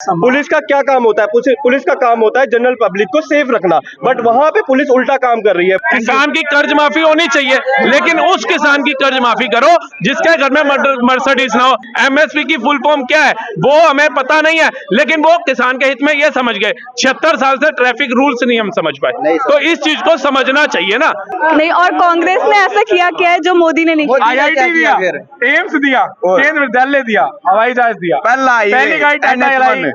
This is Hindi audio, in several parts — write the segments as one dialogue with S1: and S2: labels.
S1: पुलिस का क्या काम होता है? पुलिस का काम होता है जनरल पब्लिक को सेफ रखना, बट वहाँ पे पुलिस उल्टा काम कर रही है।
S2: किसान की कर्ज माफी होनी चाहिए, लेकिन उस किसान की कर्ज माफी करो जिसके घर में मर्सिडीज ना हो। एमएसपी की फुल फॉर्म क्या है वो हमें पता नहीं है, लेकिन वो किसान के हित में ये समझ गए। 76 साल से ट्रैफिक रूल्स नहीं हम समझ पाए, तो इस चीज को समझना चाहिए ना।
S3: नहीं, और कांग्रेस ने ऐसा किया क्या है जो मोदी ने नहीं किया?
S2: IIT दिया, एम्स दिया, केंद्र विद्यालय दिया, हवाई जहाज दिया, पहली गाड़ी टाटा लाई।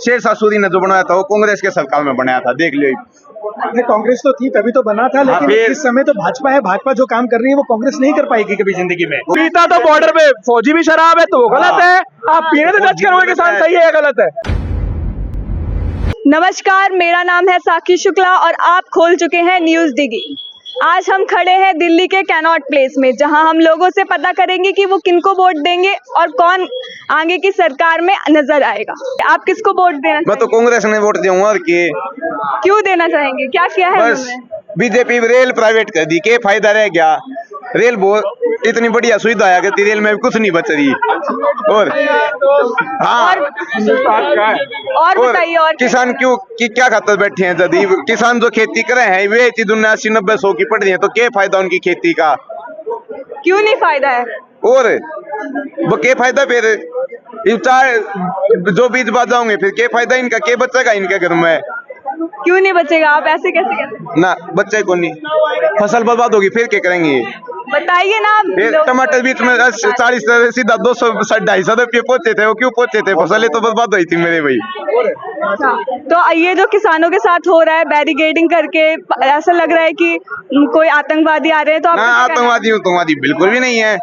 S4: शेर ससुरी ने जो बनाया था वो कांग्रेस के सरकार में बनाया था, देख लियो।
S5: कांग्रेस तो थी तभी तो बना था, लेकिन इस समय तो भाजपा है। भाजपा जो काम कर रही है वो कांग्रेस नहीं कर पाएगी कभी जिंदगी में।
S1: पीता तो बॉर्डर पे फौजी भी शराब है तो वो गलत है, आप पीने से जज करोगे किसान सही है या गलत है?
S3: नमस्कार, मेरा नाम है साक्षी शुक्ला और आप खोल चुके हैं न्यूज डिगी। आज हम खड़े हैं दिल्ली के कैनॉट प्लेस में, जहां हम लोगों से पता करेंगे कि वो किनको वोट देंगे और कौन आगे की सरकार में नजर आएगा। आप किसको वोट देना?
S4: मैं तो कांग्रेस ने वोट दूंगा। और
S3: क्यों देना चाहेंगे? क्या किया है
S4: बस बीजेपी रेल प्राइवेट कर दी, के फायदा रह गया। रेल बहुत इतनी बढ़िया सुविधा है कि रेल में कुछ नहीं बच रही। और हाँ,
S3: और बताइए, और
S4: किसान क्यों क्या खातर बैठे हैं? यदि किसान जो खेती करे हैं वे इतनी दुनिया 80-90-100 की पड़ रही है, तो क्या फायदा उनकी खेती का?
S3: क्यों नहीं फायदा है?
S4: और वो क्या फायदा फिर? जो बीज बात जाओगे फिर क्या फायदा इनका? क्या बचेगा इनके घर में?
S3: क्यों नहीं बचेगा? आप ऐसे कैसे कहते?
S4: ना बच्चे को नहीं, फसल बर्बाद होगी फिर क्या करेंगे?
S3: बताइए ना।
S4: टमाटर बीच में 40 सीधा 200-250 रुपये पहुंचे थे। वो क्यों पहुंचे थे? फसलें तो बर्बाद हुई थी मेरे भाई।
S3: तो ये जो किसानों के साथ हो रहा है बैरिकेडिंग करके, ऐसा लग रहा है कि कोई आतंकवादी आ रहे हैं, तो आप
S4: आतंकवादी बिल्कुल भी नहीं है।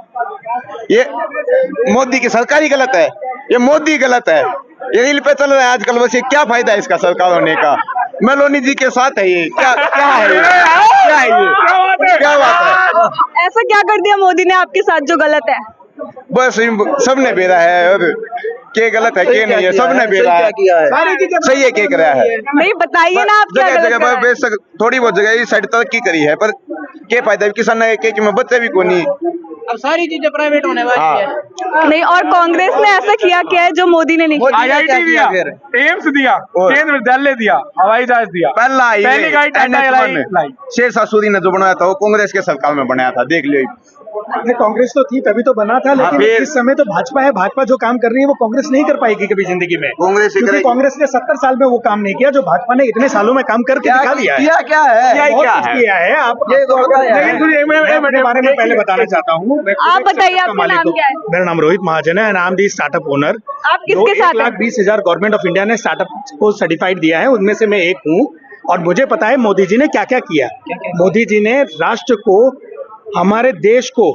S4: ये मोदी की सरकार ही गलत है, ये मोदी गलत है। ये रेल पे चल रहा है आजकल, बस ये क्या फायदा है इसका सरकार होने का? मेलोनी जी के साथ है ये, क्या है ये? क्या है ये? क्या बात है?
S3: ऐसा क्या कर दिया मोदी ने आपके साथ जो गलत है?
S4: बस सबने बेरा है, और क्या गलत है क्या नहीं है, सबने बेरा है। सही है क्या कराया है?
S3: नहीं, बताइए ना आप क्या
S4: जगह जगह बेशक थोड़ी बहुत जगह इस साइड तरक्की करी है, पर क्या फायदा? किसान में बच्चे भी कोई नहीं,
S6: अब सारी चीजें प्राइवेट होने वाली है।
S3: नहीं, और कांग्रेस ने ऐसा किया क्या है जो मोदी ने नहीं किया?
S2: IIT दिया, एम्स दिया, केंद्र विद्यालय दिया, हवाई जहाज दिया, पहली गाड़ी टाटा लाई।
S4: शेर ससुरी ने जो बनाया था वो कांग्रेस के सरकार में बनाया था, देख लियो।
S5: कांग्रेस तो थी तभी तो बना था, लेकिन इस समय तो भाजपा है। भाजपा जो काम कर रही है वो कांग्रेस नहीं कर पाएगी कभी जिंदगी में। क्योंकि कांग्रेस ने 70 साल में वो काम नहीं किया जो भाजपा ने इतने सालों में काम करके दिखा दिया है।
S4: क्या है?
S5: किया है आप बारे में पहले बताना चाहता हूँ।
S3: आप बताइए, आपका नाम क्या है?
S5: मेरा नाम रोहित महाजन है, I am the startup owner.
S3: आप किसके साथ?
S5: 1,20,000 गवर्नमेंट ऑफ इंडिया ने स्टार्टअप को सर्टिफाइड दिया है, उनमें से मैं एक हूँ। और मुझे पता है मोदी जी ने क्या क्या किया। मोदी जी ने राष्ट्र को, हमारे देश को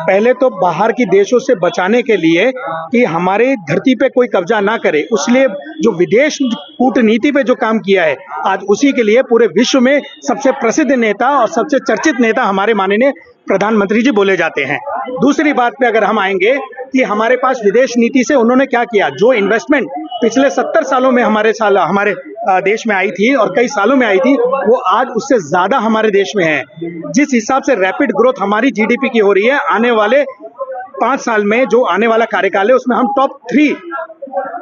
S5: पहले तो बाहर की देशों से बचाने के लिए कि हमारी धरती पे कोई कब्जा ना करे, उसलिए जो विदेश कूटनीति पे जो काम किया है, आज उसी के लिए पूरे विश्व में सबसे प्रसिद्ध नेता और सबसे चर्चित नेता हमारे माननीय प्रधानमंत्री जी बोले जाते हैं। दूसरी बात पे अगर हम आएंगे कि हमारे पास विदेश नीति से उन्होंने क्या किया, जो इन्वेस्टमेंट पिछले 70 सालों में हमारे देश में आई थी और कई सालों में आई थी, वो आज उससे ज्यादा हमारे देश में है। जिस हिसाब से रैपिड ग्रोथ हमारी जीडीपी की हो रही है, आने वाले 5 साल में जो आने वाला कार्यकाल है उसमें हम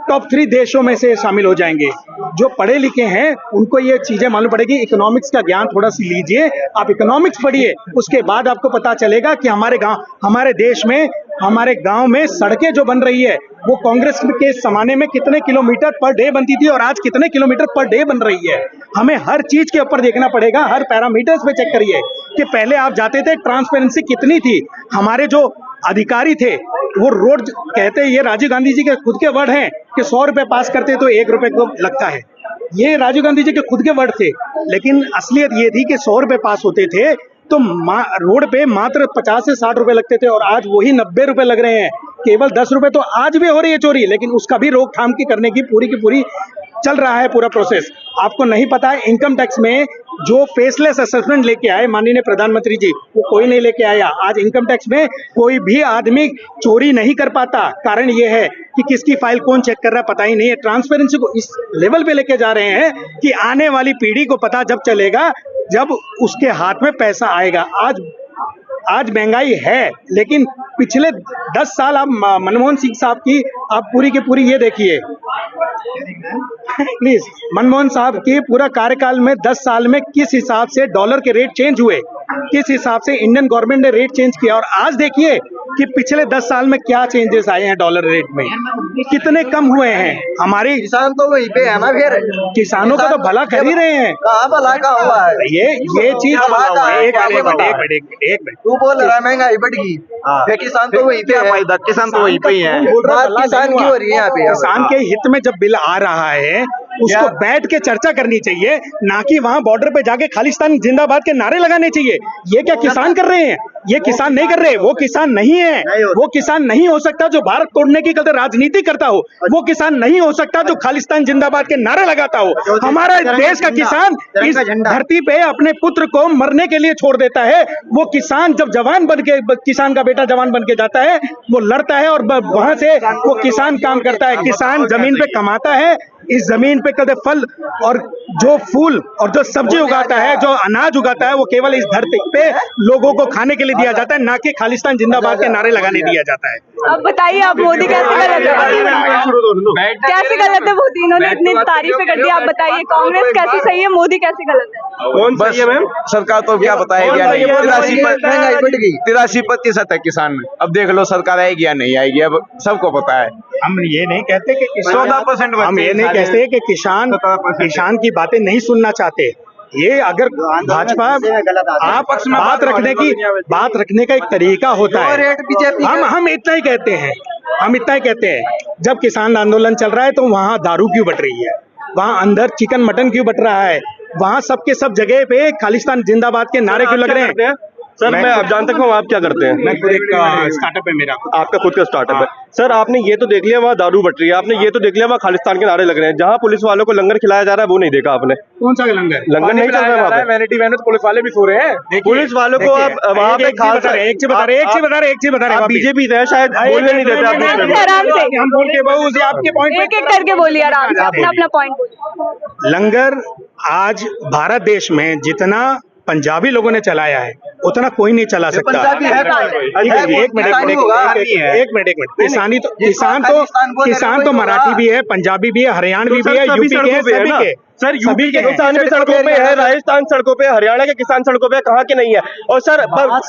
S5: टॉप 3 देशों में से शामिल हो जाएंगे। जो पढ़े लिखे हैं उनको ये चीजें मालूम पड़ेगी। इकोनॉमिक्स का ज्ञान थोड़ा सी लीजिए, आप इकोनॉमिक्स पढ़िए, उसके बाद आपको पता चलेगा कि हमारे देश में, हमारे गांव में सड़कें जो बन रही है वो कांग्रेस के जमाने में कितने किलोमीटर पर डे बनती थी और आज कितने किलोमीटर पर डे बन रही है। हमें हर चीज के ऊपर देखना पड़ेगा, हर पैरामीटर्स पे चेक करिए कि पहले आप जाते थे, ट्रांसपेरेंसी कितनी थी। हमारे जो अधिकारी थे वो रोड कहते हैं, ये राजीव गांधी जी के खुद के वर्ड हैं कि 100 रुपए पास करते तो 1 रुपए को लगता है। ये राजीव गांधी जी के खुद के वर्ड थे, लेकिन असलियत ये थी कि 100 रुपए पास होते थे तो रोड पे मात्र 50 से 60 रुपए लगते थे और आज वही 90 रुपए लग रहे हैं। केवल 10 रुपए तो आज भी हो रही है चोरी, लेकिन उसका भी रोकथाम की करने की पूरी चल रहा है पूरा प्रोसेस। आपको नहीं पता है, इनकम टैक्स में जो फेसलेस असेसमेंट लेके आए माननीय प्रधानमंत्री जी, वो कोई नहीं लेके आया। आज इनकम टैक्स में कोई भी आदमी चोरी नहीं कर पाता। कारण ये है कि किसकी फाइल कौन चेक कर रहा है पता ही नहीं है। ट्रांसपेरेंसी को इस लेवल पे लेके जा रहे हैं कि आने वाली पीढ़ी को पता जब चलेगा जब उसके हाथ में पैसा आएगा। आज आज महंगाई है, लेकिन पिछले 10 साल आप मनमोहन सिंह साहब की आप पूरी की पूरी ये देखिए प्लीज, मनमोहन साहब की पूरा कार्यकाल में 10 साल में किस हिसाब से डॉलर के रेट चेंज हुए, किस हिसाब से इंडियन गवर्नमेंट ने रेट चेंज किया, और आज देखिए कि पिछले 10 साल में क्या चेंजेस आए हैं डॉलर रेट में, कितने कम हुए हैं। हमारे
S7: किसान तो वहीं पे है ना, फिर
S5: किसानों का तो भला कर ही रहे हैं।
S7: कहाँ भला का हुआ है?
S5: ये चीज एक मिनट
S7: तू बोल रहा है महंगाई बढ़ गई, फिर किसान तो वहीं पे है।
S4: किसान तो वहीं पे ही है।
S7: बात किसान की हो रही है यहाँ पे।
S5: किसान के हित में जब बिल आ रहा है उसको बैठ के चर्चा करनी चाहिए, ना कि वहां बॉर्डर पे जाके खालिस्तान जिंदाबाद के नारे लगाने चाहिए। ये क्या किसान कर रहे हैं? ये किसान नहीं कर रहे, वो किसान नहीं है, वो किसान नहीं हो सकता जो भारत तोड़ने की गलत राजनीति करता हो, वो किसान नहीं हो सकता जो खालिस्तान जिंदाबाद के नारे लगाता हो। हमारा देश का किसान इस धरती पे अपने पुत्र को मरने के लिए छोड़ देता है। वो किसान जब जवान बन के, किसान का बेटा जवान बन के जाता है, वो लड़ता है और वहां से वो किसान काम करता है। किसान जमीन पे कमाता है, इस जमीन पे कदे फल और जो फूल और जो सब्जी उगाता है, जो अनाज उगाता है, वो केवल इस धरती पे लोगों को खाने के लिए दिया जाता है, ना कि खालिस्तान जिंदाबाद के नारे लगाने दिया जाता है।
S3: अब बताइए आप, मोदी कैसे गलत है? कैसे गलत है मोदी? इन्होंने इतनी तारीफें कर दी, आप बताइए कांग्रेस कैसे सही है, मोदी कैसे गलत है?
S1: कौन सही है मैम?
S4: सरकार तो क्या बताएगी,
S7: महंगाई बढ़ गई।
S4: 83% है किसान में। अब देख लो सरकार आएगी या नहीं आएगी, अब सबको पता है।
S5: हम ये नहीं कहते कि
S4: 14%
S5: हम ये नहीं कहते कि किसान की बातें नहीं सुनना चाहते। ये अगर भाजपा आप बात रखने का एक तरीका होता है। हम इतना ही कहते हैं, जब किसान आंदोलन चल रहा है तो वहाँ दारू क्यों बट रही है, वहाँ अंदर चिकन मटन क्यों बट रहा है, वहाँ सबके सब जगह पे खालिस्तान जिंदाबाद के नारे क्यों लग रहे हैं?
S1: सर मैं अब जान सकता हूँ आप क्या करते हैं?
S5: मैं खुद एक स्टार्टअप है मेरा।
S1: आपका खुद का स्टार्टअप है। सर आपने ये तो देख लिया वहाँ दारू बट रही है, आपने ये तो देख लिया वहाँ खालिस्तान के नारे लग रहे हैं, जहाँ पुलिस वालों को लंगर खिलाया जा रहा है वो नहीं देखा आपने?
S5: कौन सा लंगर
S1: नहीं चल रहा है वहाँ पे?
S4: वैनिटी वैन पुलिस वाले भी सो रहे हैं।
S1: पुलिस वालों को आप वहाँ पे खालसा
S5: एक चीज बता रहे
S1: बीजेपी है, शायद बोलने नहीं देते आप दूसरे को।
S3: आराम से
S5: हम बोल के बहू से आपके पॉइंट
S3: एक एक करके बोलिए, आराम से अपना अपना पॉइंट।
S5: लंगर आज भारत देश में जितना पंजाबी लोगों ने चलाया है उतना कोई नहीं चला सकता। एक मिनट किसान तो मराठी भी है, पंजाबी भी है, हरियाणवी भी है, यूपी के हैं, सभी के।
S1: सर यूपी के किसान भी सड़कों पे है, राजस्थान सड़कों पे, हरियाणा के किसान सड़कों पे, कहाँ के नहीं है? और सर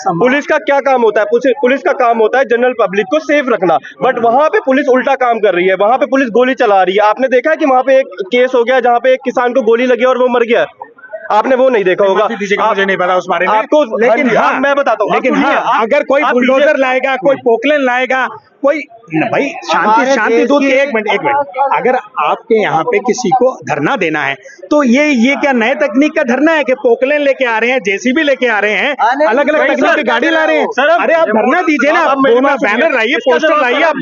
S1: पुलिस का क्या काम होता है? पुलिस का काम होता है जनरल पब्लिक को सेफ रखना, बट वहाँ पे पुलिस उल्टा काम कर रही है। वहाँ पे पुलिस गोली चला रही है। आपने देखा है कि वहाँ पे एक केस हो गया जहाँ पे एक किसान को गोली लगी और वो मर गया? आपने वो नहीं देखा होगा,
S5: मुझे नहीं पता उस बारे में
S1: आपको,
S5: लेकिन
S1: हाँ मैं बताता हूँ।
S5: लेकिन हाँ, अगर कोई बुलडोजर लाएगा, कोई पोकलेन लाएगा, कोई भाई शांति दूत के एक मिनट अगर आपके यहाँ पे किसी को धरना देना है तो ये क्या नए तकनीक का धरना है कि पोकलेन लेके आ रहे हैं, जेसीबी लेके आ रहे हैं, अलग अलग तकनीक की गाड़ी ला रहे हैं? अरे आप धरना दीजिए ना, बैनर लाइए, पोस्टर लाइए, आप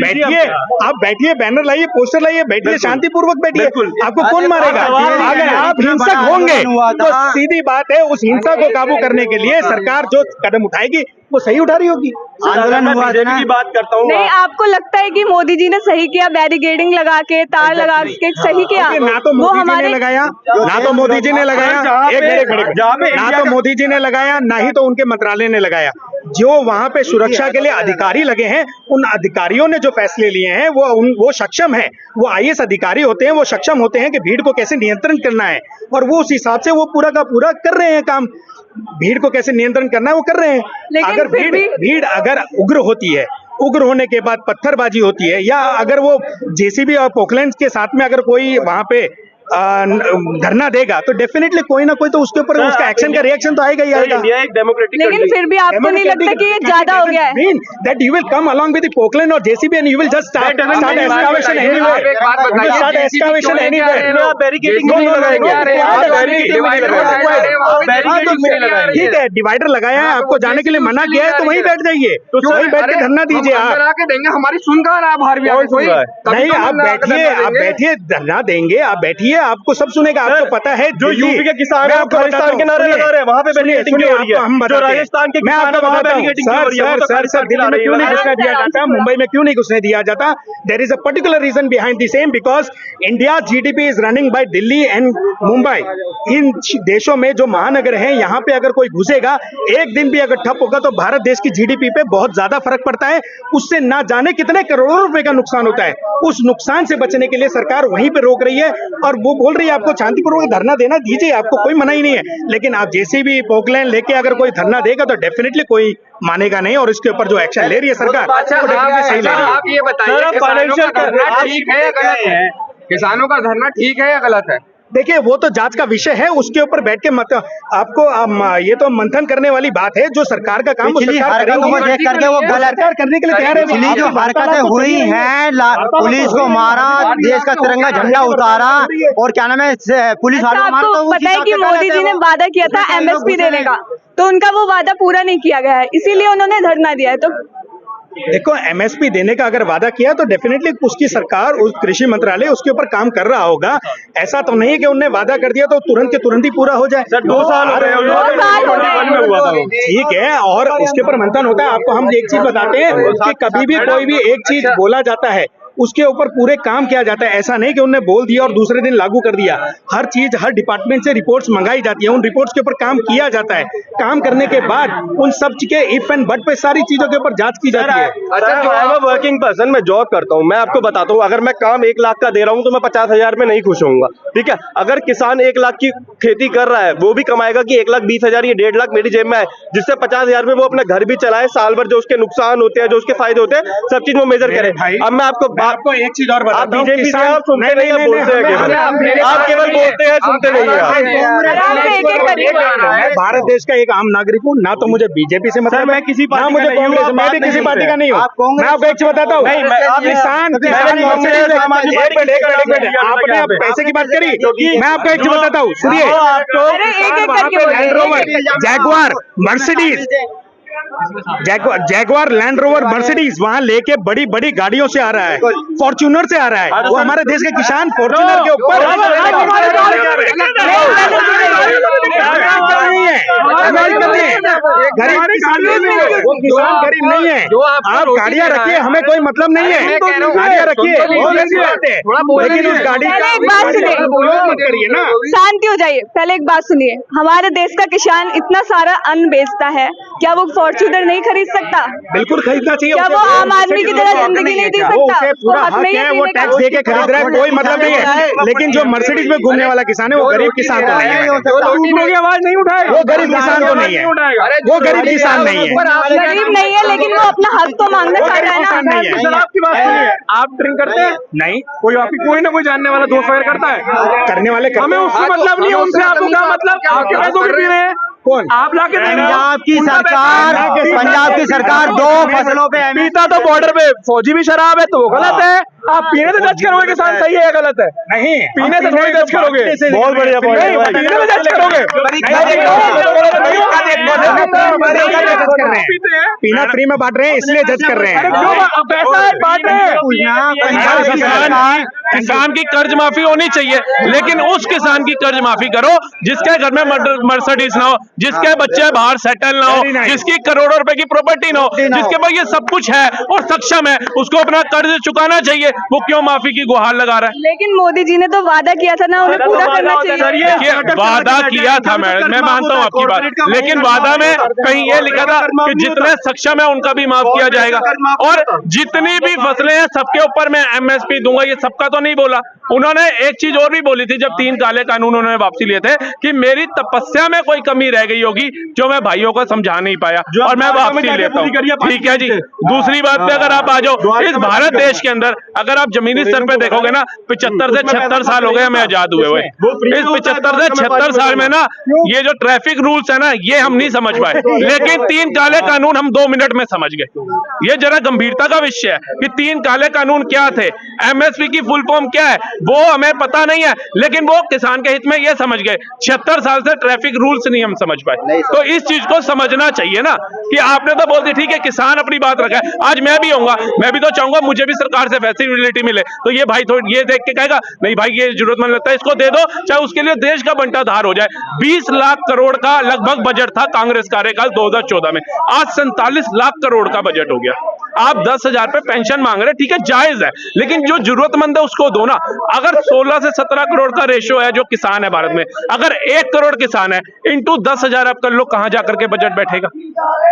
S5: बैठिए, बैनर लाइए, पोस्टर लाइए, बैठिए, शांतिपूर्वक बैठिए। आपको कौन मारेगा? अगर आप हिंसक होंगे तो सीधी बात है उस हिंसा को काबू करने के लिए सरकार जो कदम उठाएगी वो सही उठा रही होगी।
S1: आंदोलन हुआ की बात करता हूँ।
S3: नहीं, आपको लगता है कि मोदी जी ने सही किया, बैरिकेडिंग लगा के, तार लगा के सही किया?
S5: ना तो मोदी जी ने लगाया, ना तो मोदी जी ने लगाया, ना तो मोदी जी ने लगाया, ना ही तो उनके मंत्रालय ने लगाया। जो वहां पे सुरक्षा के लिए अधिकारी लगे हैं, उन अधिकारियों ने जो फैसले लिए हैं वो सक्षम है, वो IAS अधिकारी होते हैं, वो सक्षम होते हैं कि भीड़ को कैसे नियंत्रण करना है, और वो उस हिसाब से वो पूरा का पूरा कर रहे हैं काम। भीड़ को कैसे नियंत्रण करना है वो कर रहे हैं। अगर भीड़ अगर उग्र होती है, उग्र होने के बाद पत्थरबाजी होती है, या अगर वो जेसीबी और पोकलैंड के साथ में अगर कोई वहां पे धरना देगा तो डेफिनेटली कोई ना कोई तो उसके ऊपर उसका एक्शन का रिएक्शन तो आएगा ही आएगा।
S1: इंडिया एक डेमोक्रेटिक,
S3: लेकिन फिर भी आपको नहीं लगता कि ये ज्यादा हो गया है?
S5: That you will come along with the Pockland or JCB and you will just start excavation anywhere. Start excavation anywhere.
S1: आप बैरिकेडिंग नहीं लगाएंगे,
S5: ठीक है, डिवाइडर लगाया है, आपको जाने के लिए मना किया है तो वहीं बैठ जाइए, तो वहीं बैठ के धरना दीजिए। आप
S7: देंगे हमारी सुनकर आप बाहर भी
S5: नहीं, आप बैठिए, धरना देंगे, आप बैठिए, सुनिए, आपको सब सुनेगा। आपको पता है
S1: जो यूपी के किसान हैं खालिस्तान के नारे लगा रहे हैं, वहां पे बैरिकेडिंग हो रही है। जो राजस्थान के किसान हैं वहां बैरिकेडिंग हो रही है।
S5: सर, दिल्ली में क्यों नहीं घुसने दिया जाता, मुंबई में क्यों नहीं घुसने दिया जाता? There is a particular reason behind the same, because India GDP is running by Delhi and Mumbai. इन देशों में जो महानगर हैं, यहाँ पे अगर कोई घुसेगा, एक दिन भी अगर ठप होगा तो भारत देश की जीडीपी पे बहुत ज्यादा फर्क पड़ता है। उससे ना जाने कितने करोड़ों रुपए का नुकसान होता है। उस नुकसान से बचने के लिए सरकार वहीं पे रोक रही है और वो बोल रही है आपको शांतिपूर्वक धरना देना दीजिए, आपको कोई मना ही नहीं है। लेकिन आप जैसे भी पोकलैंड लेके अगर कोई धरना देगा तो डेफिनेटली कोई मानेगा नहीं, और इसके ऊपर जो एक्शन ले रही है सरकार वो डेफिनेटली सही ले रही है।
S7: आप ये बताइए, फाइनेंशियल धरना ठीक है या गलत है? किसानों का धरना ठीक है या गलत है?
S5: देखिए, वो तो जांच का विषय है, उसके ऊपर बैठ के मत आपको ये तो मंथन करने वाली बात है। जो सरकार का काम
S8: पिछली हरकतों को देख करके वो गलत
S5: करने के लिए तैयार है।
S8: पिछली जो हरकतें हुई हैं, पुलिस को मारा, देश का तिरंगा झंडा उतारा और क्या नाम है पुलिस वालों को मारा,
S3: आपको पता है कि मोदी जी ने वादा किया था एमएसपी देने का, तो उनका वो वादा पूरा नहीं किया गया है, इसीलिए उन्होंने धरना दिया है। तो
S5: देखो, एमएसपी देने का अगर वादा किया तो डेफिनेटली उसकी सरकार, उस कृषि मंत्रालय उसके ऊपर काम कर रहा होगा। ऐसा तो नहीं कि उन्होंने वादा कर दिया तो तुरंत के तुरंत ही पूरा हो जाए।
S1: सर 2 साल हो गए,
S5: ठीक है, और उसके ऊपर मंथन होता है। आपको हम एक चीज बताते हैं कि कभी भी कोई भी एक चीज बोला जाता है उसके ऊपर पूरे काम किया जाता है। ऐसा नहीं कि उन्होंने बोल दिया और दूसरे दिन लागू कर दिया। हर चीज, हर डिपार्टमेंट से रिपोर्ट्स मंगाई जाती है, उन रिपोर्ट्स के ऊपर काम किया जाता है। काम करने के बाद उन सब के इफ एंड बट पे सारी चीजों के ऊपर जांच की जाती है।
S1: वर्किंग पर्सन, मैं जॉब करता हूँ, मैं आपको बताता हूँ, अगर मैं काम 1 लाख का दे रहा हूँ तो मैं 50,000 में नहीं खुश होऊंगा। ठीक है, अगर किसान 1 लाख की खेती कर रहा है, वो भी कमाएगा कि 1,20,000 ये 1.5 लाख मेरी जेब में है, जिससे 50,000 में वो अपना घर भी चलाए, साल भर जो उसके नुकसान होते हैं, जो उसके फायदे होते हैं, सब चीज वो मेजर करे। अब मैं आपको
S5: एक चीज और
S1: आप बीजेपी से आप सुनते नहीं है, बोलते हैं केवल, आप केवल बोलते हैं, सुनते नहीं है।
S5: मैं भारत देश का एक आम नागरिक हूँ, ना तो मुझे बीजेपी से मतलब,
S1: मैं किसी
S5: ना मुझे कांग्रेस, मैं भी किसी पार्टी का नहीं हूँ। मैं आपको एक चीज बताता हूँ, आपने अब पैसे की बात करी, मैं आपको एक चीज बताता हूँ, सुनिए। Jaguar Mercedes, Jaguar land rover Mercedes वहां लेके बड़ी बड़ी गाड़ियों से आ रहा है, फॉर्च्यूनर से आ रहा है। वो हमारे देश के किसान फॉर्च्यूनर के ऊपर गरीब किसान नहीं है। आप गाड़ियां रखिए, हमें कोई मतलब नहीं है, गाड़ियां रखिए, लेकिन उस गाड़ी करिए ना।
S3: शांति हो जाइए, पहले एक बात सुनिए। हमारे देश का किसान इतना सारा अन्न बेचता है, क्या वो फॉर्च्यूनर नहीं खरीद सकता?
S5: बिल्कुल खरीदना चाहिए।
S3: क्या वो आम आदमी की तरह जिंदगी नहीं जी सकता?
S5: उसे पूरा हक है, वो टैक्स दे के खरीद रहा है, कोई मतलब नहीं है। लेकिन जो मर्सिडीज में घूमने वाला किसान है वो गरीब किसान तो नहीं है,
S1: आवाज नहीं उठाएगा,
S5: वो गरीब किसान तो नहीं है, वो गरीब किसान नहीं है,
S3: गरीब नहीं है, लेकिन वो अपना हक तो मांगना चाह रहा है ना।
S1: आपकी बात सुनिए, आप ड्रिंक करते हैं?
S5: नहीं।
S1: कोई ना कोई जानने वाला दोस्त वगैरह करता है,
S5: करने वाले
S1: हमें उससे मतलब नहीं है, उनसे आपको क्या मतलब? आपके पैसों के पी रहे हैं,
S5: कौन?
S1: आप लाके दे रहे हो।
S8: पंजाब की सरकार 2 फसलों पे
S1: पीता तो बॉर्डर पे फौजी भी शराब है, तो वो गलत है। आप पीने से जज करोगे किसान सही है या गलत है?
S5: नहीं,
S1: पीने से थोड़ी जज करोगे। बहुत बढ़िया पॉइंट है भाई, पीने से जज करोगे।
S5: पीना फ्री में बांट रहे हैं इसलिए जज कर रहे हैं।
S1: पैसा बांट रहे हैं।
S2: किसान की कर्ज माफी होनी चाहिए, लेकिन उस किसान की कर्ज माफी करो जिसके घर में मर्सिडीज ना हो, जिसके बच्चे बाहर सेटल ना हो, जिसकी करोड़ों रुपए की प्रॉपर्टी ना हो, जिसके पास ये सब कुछ है और सक्षम है, उसको अपना कर्ज चुकाना चाहिए। वो क्यों माफी की गुहार लगा रहा है?
S3: लेकिन मोदी जी ने तो वादा किया था ना, उन्हें पूरा करना चाहिए।
S2: देखिए, वादा किया था मैडम, मैं मानता हूँ आपकी बात, लेकिन वादा में कहीं ये लिखा था कि जितने सक्षम है उनका भी माफ किया जाएगा, और जितनी भी फसलें हैं सबके ऊपर मैं एमएसपी दूंगा, ये सबका तो नहीं बोला। उन्होंने एक चीज और भी बोली थी जब 3 काले कानून उन्होंने वापसी लिए थे, कि मेरी तपस्या में कोई कमी रह गई होगी जो मैं भाइयों को समझा नहीं पाया, और मैं वापसी लेता हूँ। ठीक है जी। दूसरी बात पे अगर आप आ जाओ, इस भारत देश के अंदर अगर आप जमीनी स्तर पे देखोगे ना, 75 से 76 साल हो गए हमें आजाद हुए हुए। इस 75 से 76 साल में ना ये जो ट्रैफिक रूल्स है ना, ये हम नहीं समझ पाए, लेकिन 3 काले कानून हम 2 मिनट में समझ गए। ये जरा गंभीरता का विषय है कि 3 काले कानून क्या थे, एमएसपी की फुल फॉर्म क्या है, वो हमें पता नहीं है, लेकिन वो किसान के हित में ये समझ गए। 76 साल से ट्रैफिक रूल्स नहीं हम समझ पाए, तो इस चीज को समझना चाहिए ना कि आपने तो बोल दी ठीक है, किसान अपनी बात रखा है। आज मैं भी होऊंगा, मैं भी तो चाहूंगा मुझे भी सरकार से फैसिलिटी मिले, तो ये भाई थोड़ी ये देख के कहेगा नहीं भाई ये जरूरतमंद लगता है, इसको दे दो, चाहे उसके लिए देश का बंटाधार हो जाए। 20 लाख करोड़ का लगभग बजट था कांग्रेस कार्यकाल 2014 में, आज 47 लाख करोड़ का बजट हो गया। आप 10,000 पे पेंशन मांग रहे, ठीक है जायज है, लेकिन जो जरूरतमंद है उसको दो ना। अगर 16 से 17 करोड़ का रेशियो है जो किसान है भारत में, अगर 1 करोड़ किसान है इंटू 10,000 आप कर लो, कहां जाकर के बजट बैठेगा।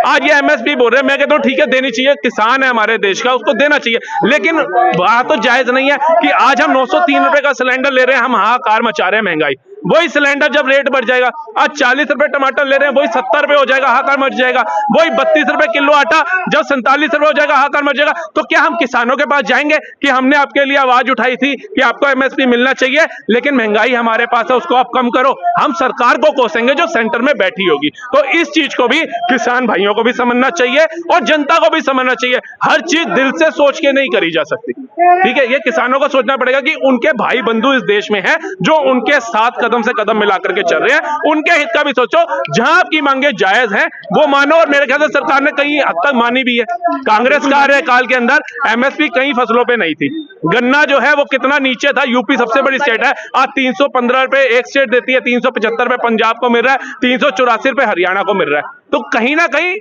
S2: आज ये एमएसपी बोल रहे हैं, मैं कहता हूं ठीक है देनी चाहिए, किसान है हमारे देश का, उसको देना चाहिए, लेकिन बात तो जायज नहीं है कि आज हम 903 रुपए का सिलेंडर ले रहे हैं, हम हाहाकार मचा रहे हैं महंगाई। वही सिलेंडर जब रेट बढ़ जाएगा, आज 40 रुपए टमाटर ले रहे हैं, वही 70 रुपए हो जाएगा, हाहाकार मच जाएगा। वही 32 रुपए किलो आटा जब 47 रुपए हो जाएगा, हाहाकार मच जाएगा। तो क्या हम किसानों के पास जाएंगे कि हमने आपके लिए आवाज उठाई थी कि आपको एमएसपी मिलना चाहिए, लेकिन महंगाई हमारे पास है उसको आप कम करो। हम सरकार को कोसेंगे जो सेंटर में बैठी होगी। तो इस चीज को भी किसान भाइयों को भी समझना चाहिए और जनता को भी समझना चाहिए। हर चीज दिल से सोच के नहीं करी जा सकती, ठीक है। ये किसानों को सोचना पड़ेगा कि उनके भाई बंधु इस देश में हैं जो उनके साथ कदम से कदम मिलाकर के चल रहे हैं, उनके हित का भी सोचो। जहां आपकी मांगे जायज हैं वो मानो, और मेरे ख्याल से सरकार ने कई हद तक मानी भी है। कांग्रेस कार्यकाल के अंदर एमएसपी कई फसलों पे नहीं थी। गन्ना जो है वो कितना नीचे था, यूपी सबसे बड़ी स्टेट है, आज 315 रुपए एक स्टेट देती है, 375 रुपए पंजाब को मिल रहा है, 384 रुपए हरियाणा को मिल रहा है। तो कहीं ना कहीं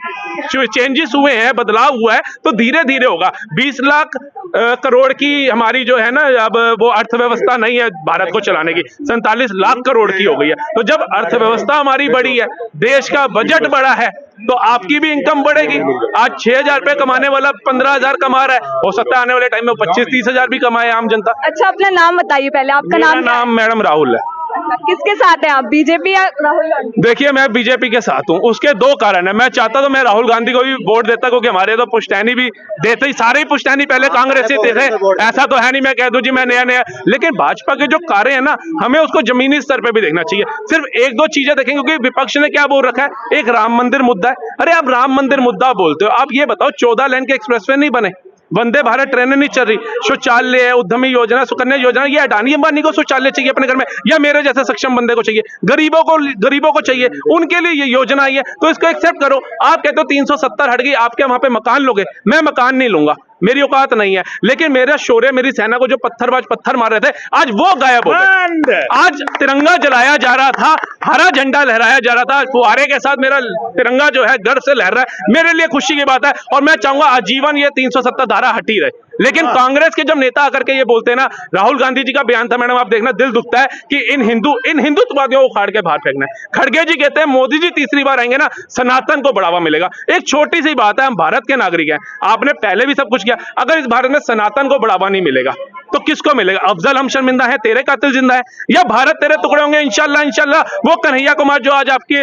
S2: चेंजेस हुए हैं, बदलाव हुआ है, तो धीरे धीरे होगा। 20 लाख करोड़ की हमारी जो है ना अब वो अर्थव्यवस्था नहीं है भारत को चलाने की, 47 लाख करोड़ की हो गई है। तो जब अर्थव्यवस्था हमारी बड़ी है, देश का बजट बड़ा है, तो आपकी भी इनकम बढ़ेगी। आज 6,000 रुपए कमाने वाला 15,000 कमा रहा है, हो सकता है आने वाले टाइम में 25-30 हजार भी कमाए आम जनता।
S3: अच्छा, अपना नाम बताइए पहले, आपका नाम क्या है?
S2: नाम मैडम राहुल है।
S3: किसके साथ हैं आप, बीजेपी या राहुल गांधी?
S2: देखिए मैं बीजेपी के साथ हूं, उसके दो कारण है। मैं चाहता तो मैं राहुल गांधी को भी वोट देता, क्योंकि हमारे तो पुश्तैनी भी देते ही, सारे ही पुश्तैनी पहले कांग्रेसी थे, ऐसा तो है नहीं मैं कह दूं जी मैं नया नया। लेकिन भाजपा के जो कार्य है ना, हमें उसको जमीनी स्तर पे भी देखना चाहिए। सिर्फ एक दो चीजें देखेंगे, क्योंकि विपक्ष ने क्या बोल रखा है, एक राम मंदिर मुद्दा है। अरे आप राम मंदिर मुद्दा बोलते हो, आप ये बताओ 14 लेन के एक्सप्रेसवे नहीं बने, वंदे भारत ट्रेनें नहीं चल रही, शौचालय, उद्यमी योजना, सुकन्या योजना, ये अडानी अंबानी को शौचालय चाहिए अपने घर में, या मेरे जैसे सक्षम बंदे को चाहिए? गरीबों को चाहिए, उनके लिए ये योजना आई है, तो इसको एक्सेप्ट करो। आप कहते हो 370 हट गई, आपके वहां पे मकान लोगे, मैं मकान नहीं लूंगा, मेरी औकात नहीं है। लेकिन मेरा शौर्य, मेरी सेना को जो पत्थरबाज पत्थर मार रहे थे, आज वो गायब हो गए। आज तिरंगा जलाया जा रहा था, हरा झंडा लहराया जा रहा था, फुहारे के साथ मेरा तिरंगा जो है गर्व से लहर रहा है, मेरे लिए खुशी की बात है। और मैं चाहूंगा आजीवन ये 370 धारा हटी रहे। लेकिन कांग्रेस के जब नेता आकर के ये बोलते हैं ना, राहुल गांधी जी का बयान था मैडम, आप देखना दिल दुखता है कि इन हिंदुत्ववादियों को उखाड़ के बाहर फेंकना है। खड़गे जी कहते हैं मोदी जी तीसरी बार आएंगे ना, सनातन को बढ़ावा मिलेगा। एक छोटी सी बात है, हम भारत के नागरिक हैं, आपने पहले भी सब कुछ किया, अगर इस भारत में सनातन को बढ़ावा नहीं मिलेगा तो किसको मिलेगा? अफजल हम शर्मिंदा है, तेरे कातिल जिंदा है, या भारत तेरे टुकड़े होंगे इंशाल्लाह। वो कन्हैया कुमार जो आज आपकी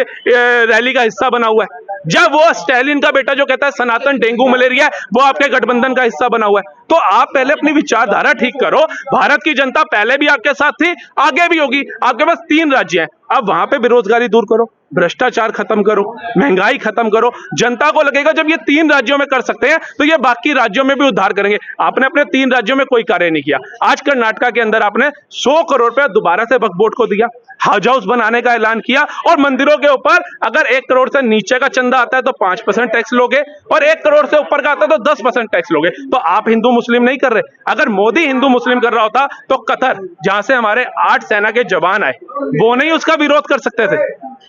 S2: रैली का हिस्सा बना हुआ है, जब वो स्टैलिन का बेटा जो कहता है सनातन डेंगू मलेरिया है, वो आपके गठबंधन का हिस्सा बना हुआ है। तो आप पहले अपनी विचारधारा ठीक करो। भारत की जनता पहले भी आपके साथ थी, आगे भी होगी। आपके पास 3 राज्य हैं, अब वहां पे बेरोजगारी दूर करो, भ्रष्टाचार खत्म करो, महंगाई खत्म करो। जनता को लगेगा जब ये 3 राज्यों में कर सकते हैं तो ये बाकी राज्यों में भी उद्धार करेंगे। आपने अपने 3 राज्यों में कोई कार्य नहीं किया। आज कर्नाटका के अंदर आपने 100 करोड़ रुपया दोबारा से वक्फ बोर्ड को दिया, हज हाउस बनाने का ऐलान किया, और मंदिरों के ऊपर अगर 1 करोड़ से नीचे का चंदा आता है तो 5% टैक्स लोगे, और 1 करोड़ से ऊपर का आता है तो 10% टैक्स लोगे। तो आप हिंदू मुस्लिम नहीं कर रहे। अगर मोदी हिंदू मुस्लिम कर रहा होता तो कतर, जहां से हमारे 8 सेना के जवान आए, वो नहीं उसका विरोध कर सकते थे?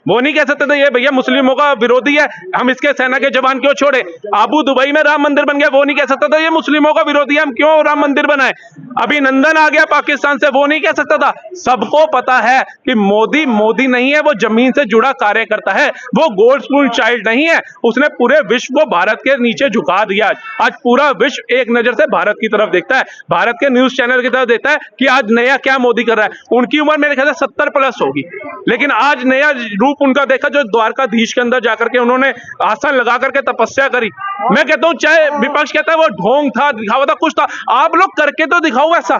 S2: वो नहीं कह सकते थे ये भैया मुस्लिमों का विरोधी है, हम इसके सेना के जवान क्यों छोड़े? अबू दुबई में राम मंदिर बन गया, वो नहीं कह सकता था ये मुस्लिमों का विरोधी है, हम क्यों राम मंदिर बनाए? अभिनंदन आ गया पाकिस्तान से, वो नहीं कह सकता था। सबको पता है कि मोदी नहीं है, वो जमीन से जुड़ा कार्य करता है, वो गोल्ड स्पून चाइल्ड नहीं है। उसने पूरे विश्व को भारत के नीचे झुका दिया। आज पूरा विश्व एक नजर से भारत की तरफ देखता है, भारत के न्यूज चैनल की तरफ देखता है कि आज नया क्या मोदी कर रहा है। उनकी उम्र मेरे ख्याल से 70 प्लस होगी, लेकिन आज नया रूप उनका देखा जो द्वारकाधीश के अंदर जाकर के उन्होंने आसन लगा करके तपस्या करी। मैं कहता हूं, चाहे विपक्ष कहता है वो ढोंग था, दिखावा था, कुछ था, आप लोग करके तो दिखाओ ऐसा।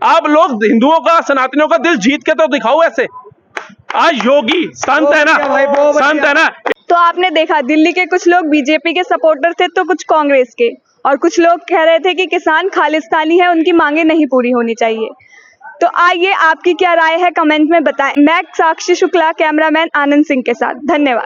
S2: आप लोग हिंदुओं का, सनातनियों का दिल जीत के तो दिखाओ ऐसे। आज योगी संत है ना, संत है ना।
S3: तो आपने देखा, दिल्ली के कुछ लोग बीजेपी के सपोर्टर थे तो कुछ कांग्रेस के, और कुछ लोग कह रहे थे कि किसान खालिस्तानी है, उनकी मांगे नहीं पूरी होनी चाहिए। तो आइए आपकी क्या राय है कमेंट में बताएं। मैं साक्षी शुक्ला, कैमरामैन आनंद सिंह के साथ। धन्यवाद।